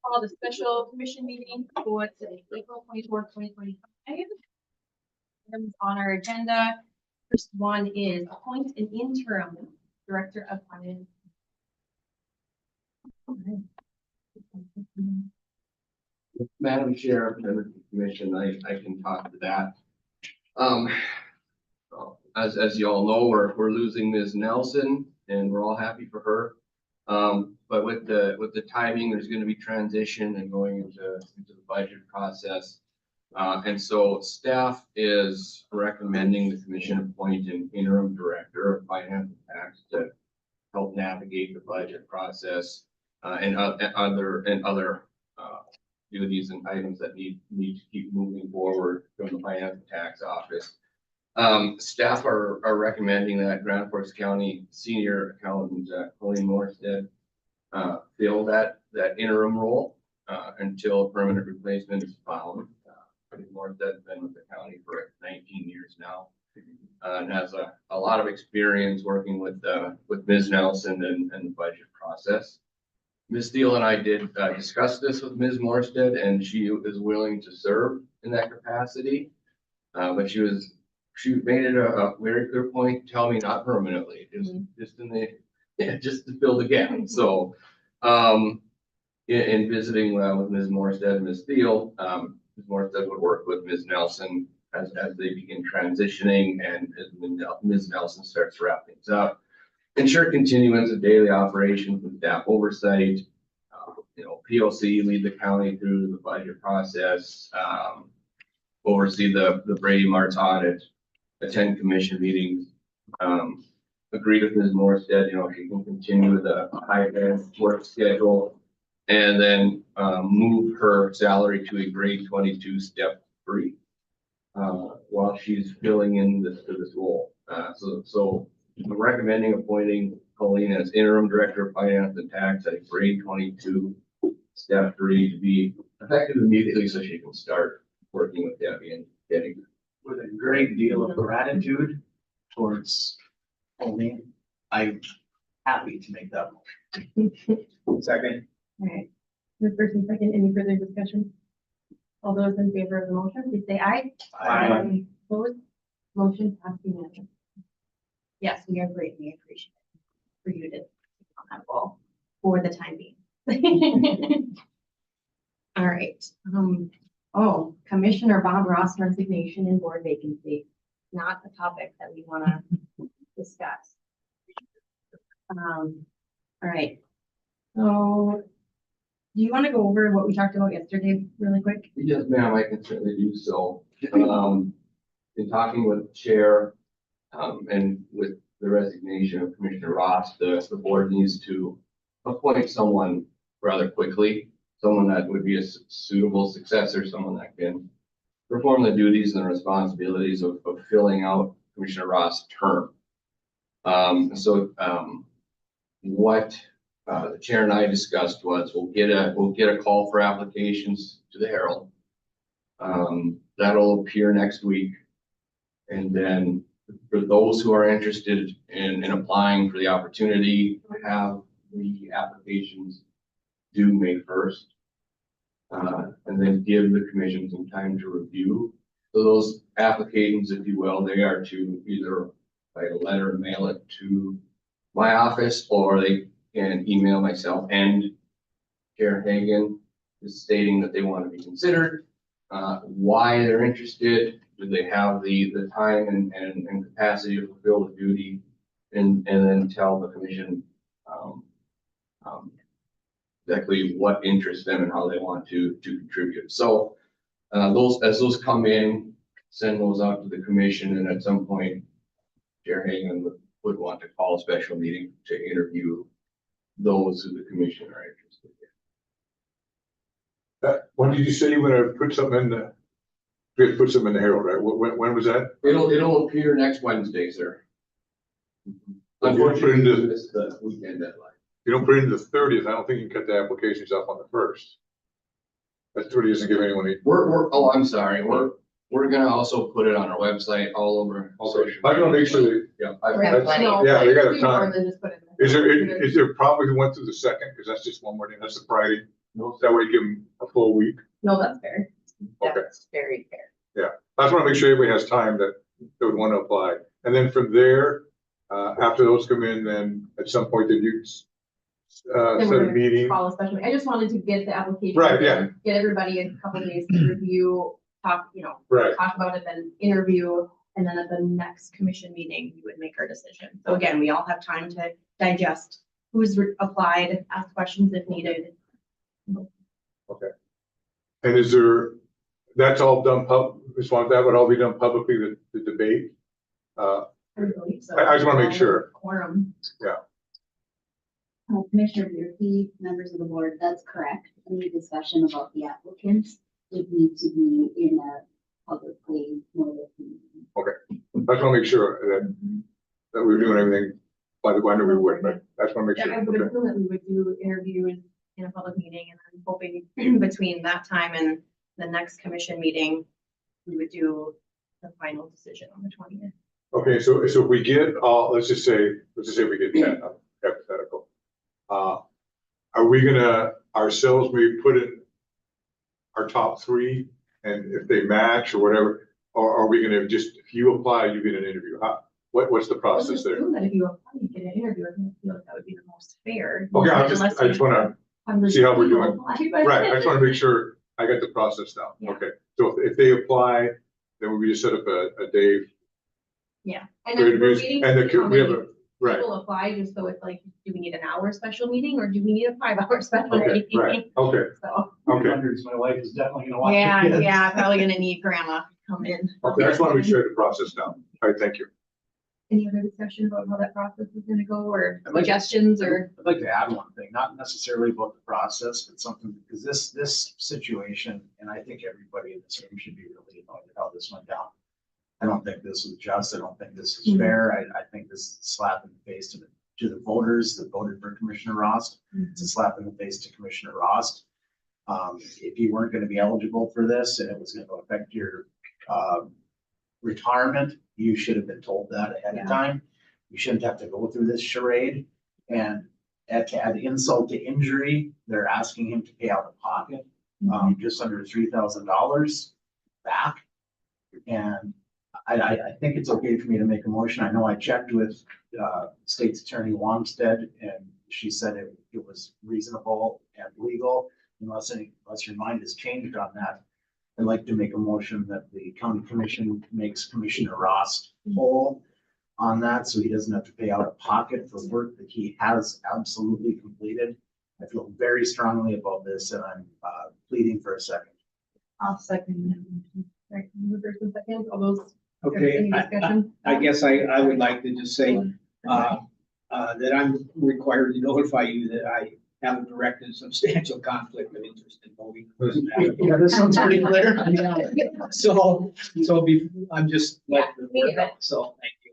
Call the special commission meeting for today, April 24th, 2025. Items on our agenda. First one is appoint an interim director of finance. Madam Chair, members of the commission, I can talk to that. As you all know, we're losing Ms. Nelson, and we're all happy for her. But with the timing, there's going to be transition and going into the budget process. And so staff is recommending the commission appoint an interim director of finance and tax to help navigate the budget process and other duties and items that need to keep moving forward from the finance and tax office. Staff are recommending that Grand Forks County Senior Accountant Colleen Morstead fill that interim role until a permanent replacement is found. Morstead's been with the county for 19 years now and has a lot of experience working with Ms. Nelson and the budget process. Ms. Steele and I did discuss this with Ms. Morstead, and she is willing to serve in that capacity. But she made it a very clear point, tell me not permanently, just to fill the gap. So in visiting with Ms. Morstead and Ms. Steele, Ms. Morstead would work with Ms. Nelson as they begin transitioning and as Ms. Nelson starts to wrap things up. Ensure continuance of daily operations with staff oversight. POC lead the county through the budget process. Oversee the Brady Martz audit. Attend commission meetings. Agreed with Ms. Morstead. She can continue with a high-end work schedule, and then move her salary to a grade 22 step 3 while she's filling in this role. So I'm recommending appointing Colleen as interim director of finance and tax at a grade 22 step 3 to be effective immediately so she can start working with Debbie and getting with a great deal of gratitude towards Colleen. I'm happy to make that motion. Second. All right. The first and second, any further discussion? All those in favor of the motion, please say aye. Aye. Opposed? Motion passed unanimously. Yes, we are greatly appreciative for you to take on that role for the time being. All right. Commissioner Bob Ross resignation and board vacancy, not the topic that we want to discuss. All right. So do you want to go over what we talked about yesterday really quick? Yes, ma'am, I can certainly do so. In talking with the chair and with the resignation of Commissioner Ross, the board needs to appoint someone rather quickly, someone that would be a suitable successor, someone that can perform the duties and the responsibilities of filling out Commissioner Ross' term. What the chair and I discussed was we'll get a call for applications to the Herald. That'll appear next week. And then for those who are interested in applying for the opportunity, have the applications due May 1st. And then give the commission some time to review. So those applications, if you will, they are to either write a letter and mail it to my office, or they can email myself and Chair Hagan, is stating that they want to be considered, why they're interested, do they have the time and capacity to fulfill the duty, and then tell the commission exactly what interests them and how they want to contribute. So as those come in, send those out to the commission, and at some point, Chair Hagan would want to call a special meeting to interview those who the commission are interested in. When did you say you were going to put something in the Herald, right? When was that? It'll appear next Wednesday, sir. Unfortunately, it's the weekend deadline. If you don't put it in the 30th, I don't think you can cut the applications off on the 1st. That 30 doesn't give anyone any. I'm sorry. We're gonna also put it on our website all over. I don't make sure that, Yeah. yeah, they got a time. More than just put it in. Is there a problem if you went through the 2nd? Because that's just one more day. That's the Friday. That way give them a full week. No, that's fair. Okay. That's very fair. I just want to make sure everybody has time that would want to apply. And then from there, after those come in, then at some point then you Then set we're a gonna meeting. call a special, I just wanted to get the application. Right, yeah. in, Get everybody a couple days to review, talk, Right. talk about it, then interview, and then at the next commission meeting, we would make our decision. So again, we all have time to digest who's applied, ask questions if needed. And is there, that's all done that would all be done publicly, the debate? I believe so. I just wanna make sure. Quorum. Commissioner Bierke, members of the board, that's correct. Any discussion about the applicants would need to be in a publicly noticed meeting. I just want to make sure that we're doing everything by the, I know we would, but I just want to make Yeah, I sure. would Okay. assume that we would do interviews in a public meeting, and I'm hoping between that time and the next commission meeting, we would do the final decision on the 20th. Okay, so if we get, let's just say we get 10, hypothetical. Are we gonna ourselves maybe put in our top 3, and if they match or whatever, or are we gonna just, if you apply, you get an interview? What's the I would process there? assume that if you apply, you get an interview, I feel like that would be the most fair. Okay, I Unless just wanna, hundreds see how of we're people doing. apply, but- right, I just wanna make sure I got the process down. Yeah. Okay, so if they apply, then we just set up a day Yeah. And for then we're interviews, waiting and to see how we have many a, right, people apply, just so it's like, do we need an hour special meeting, or do we need a 5-hour special okay, meeting? right, okay, So, okay. Hundreds, my wife is definitely gonna watch. yeah, the kids. yeah, probably gonna need grandma to come in. Okay, I just wanna make sure I have the process down. All right, thank you. Any other discussion about how that process is gonna go, or I'd like to- suggestions, or? I'd like to add one thing, not necessarily about the process, but something, because this situation, and I think everybody in this room should be really annoyed at how this went down. I don't think this was just, I don't think this is Mhm. fair, I think this is a slap in the face to the voters that voted for Commissioner Rost. It's a slap in the face to Commissioner Rost. If you weren't gonna be eligible for this and it was gonna affect your, retirement, you should have been told that ahead Yeah. of time. You shouldn't have to go through this charade. And to add insult to injury, they're asking him to pay out of pocket, just under $3,000 back. And I think it's okay for me to make a motion. I know I checked with, State's Attorney Wongstead, and she said it was reasonable and legal, unless your mind has changed on that. I'd like to make a motion that the county commission makes Commissioner Rost whole on that, so he doesn't have to pay out of pocket for work that he has absolutely completed. I feel very strongly about this, and I'm pleading for a second. I'll second. Right, movers and seconds, all those, Okay, any discussion? I guess I would like to just say, that I'm required to notify you that I have a direct and substantial conflict of interest in voting. Yeah, this sounds pretty clear. So I'm just like, Yeah. so thank you.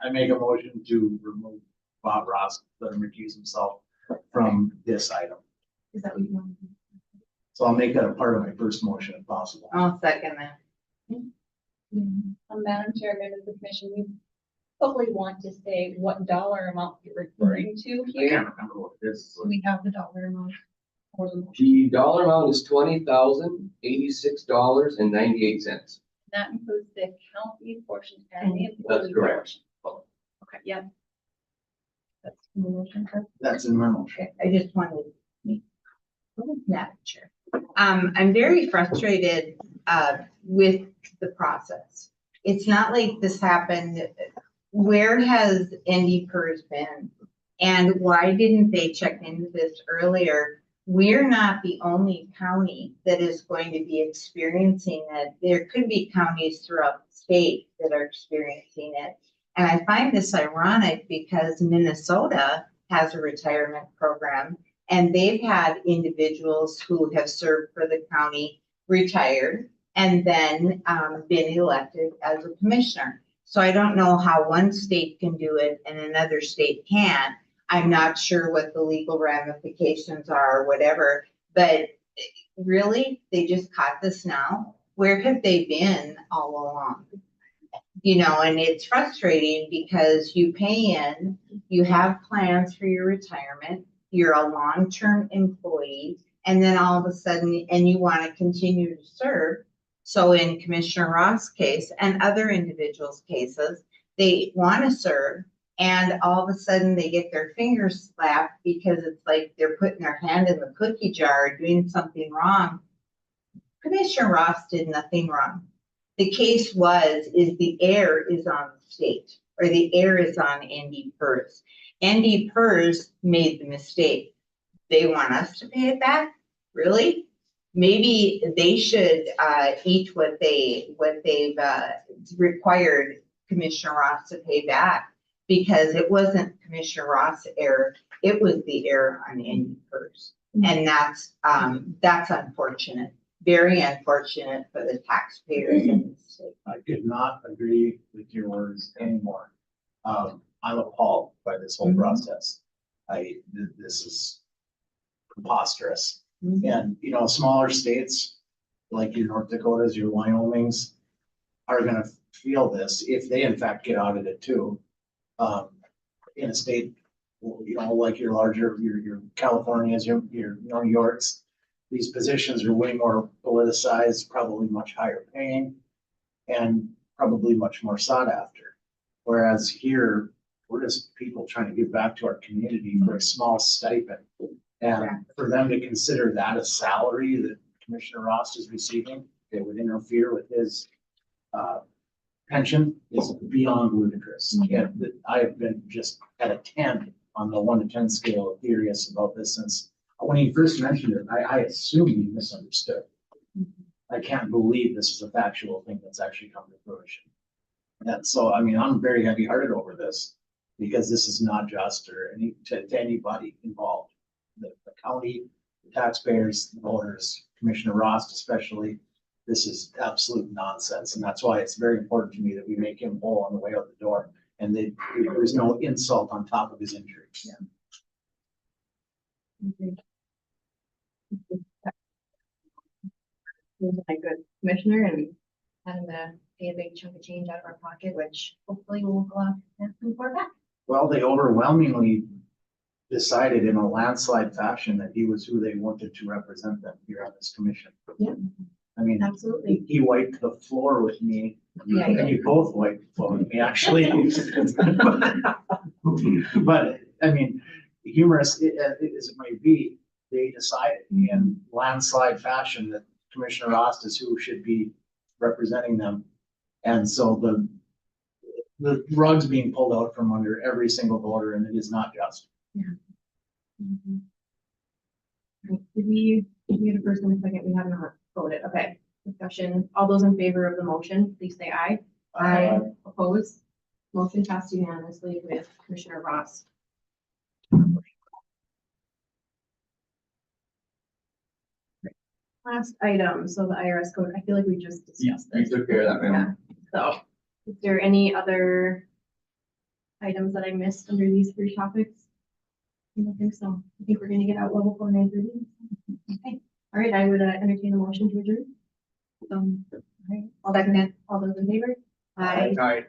I make a motion to remove Bob Ross, let him recuse himself from this item. Is that what you want? So I'll make that a part of my first motion if possible. I'll second that. Madam Chair, members of the commission, you probably want to say what dollar amount you're referring to I here. can't remember what it is. We have the dollar amount. Or the- The dollar amount is $20,086.98. That includes the county portion and the That's employee correct. portion. Okay, yep. That's the motion, correct? That's in my motion. Okay, I just wanted to. Madam Chair. I'm very frustrated, with the process. It's not like this happened. Where has Indy PERS been? And why didn't they check into this earlier? We're not the only county that is going to be experiencing it. There could be counties throughout the state that are experiencing it. And I find this ironic because Minnesota has a retirement program, and they've had individuals who have served for the county, retired, and then been elected as a commissioner. So I don't know how one state can do it and another state can't. I'm not sure what the legal ramifications are or whatever, but really, they just caught this now. Where have they been all along? You know, and it's frustrating because you pay in, you have plans for your retirement, you're a long-term employee, and then all of a sudden, and you want to continue to serve. So in Commissioner Ross' case and other individuals' cases, they want to serve, and all of a sudden they get their fingers slapped because it's like they're putting their hand in the cookie jar, doing something wrong. Commissioner Ross did nothing wrong. The case is the error is on the state, or the error is on ND PERS. ND PERS made the mistake. They want us to pay it back? Really? Maybe they should eat what they've required Commissioner Ross to pay back, because it wasn't Commissioner Ross' error, it was the error on ND PERS. And that's unfortunate, very unfortunate for the taxpayers in the state. I could not agree with your words anymore. I'm appalled by this whole Mhm. process. This is preposterous. Mhm. And, you know, smaller states like your North Dakotas, your Wyomings are gonna feel this if they in fact get audited too. In a state, you know, like your larger, your Californias, your New Yorks, these positions are way more politicized, probably much higher paying, and probably much more sought after. Whereas here, we're just people trying to give back to our community for a small stipend. And for them to consider that a salary that Commissioner Ross is receiving, that would interfere with his pension, is beyond ludicrous. Yeah, I have been just at a 10 on the 1 to 10 scale furious about this since, when he first mentioned it, I assumed he misunderstood. I can't believe this is a factual thing that's actually come to fruition. And so, I mean, I'm very heavy hearted over this, because this is not just or to anybody involved. The county, the taxpayers, the voters, Commissioner Ross especially, this is absolute nonsense. And that's why it's very important to me that we make him whole on the way out the door, and that there's no insult on top of his injury. Seems like a good commissioner, and having to pay a big chunk of change out of our pocket, which hopefully we'll go out and report back. Well, they overwhelmingly decided in a landslide fashion that he was who they wanted to represent them here on this commission. Yeah. I mean, Absolutely. he wiped the floor with me, Yeah, and you both wiped the floor with me, actually. But, I mean, humorous as it may be, they decided in landslide fashion that Commissioner Rost is who should be representing them. And so the rug's being pulled out from under every single voter, and it is not just. Mhm. Did we get a first and a second? We have not voted. Okay, discussion. All those in favor of the motion, please say aye. Opposed? Motion passed unanimously with Commissioner Ross. Last item, so the IRS code, I feel like we just discussed We this. took care of that, ma'am. Yeah, so is there any other items that I missed under these 3 topics? I don't think so. I think we're gonna get out level 493. Okay, all right, I would entertain a motion to adjourn. All right, all those in favor? Aye. Aye.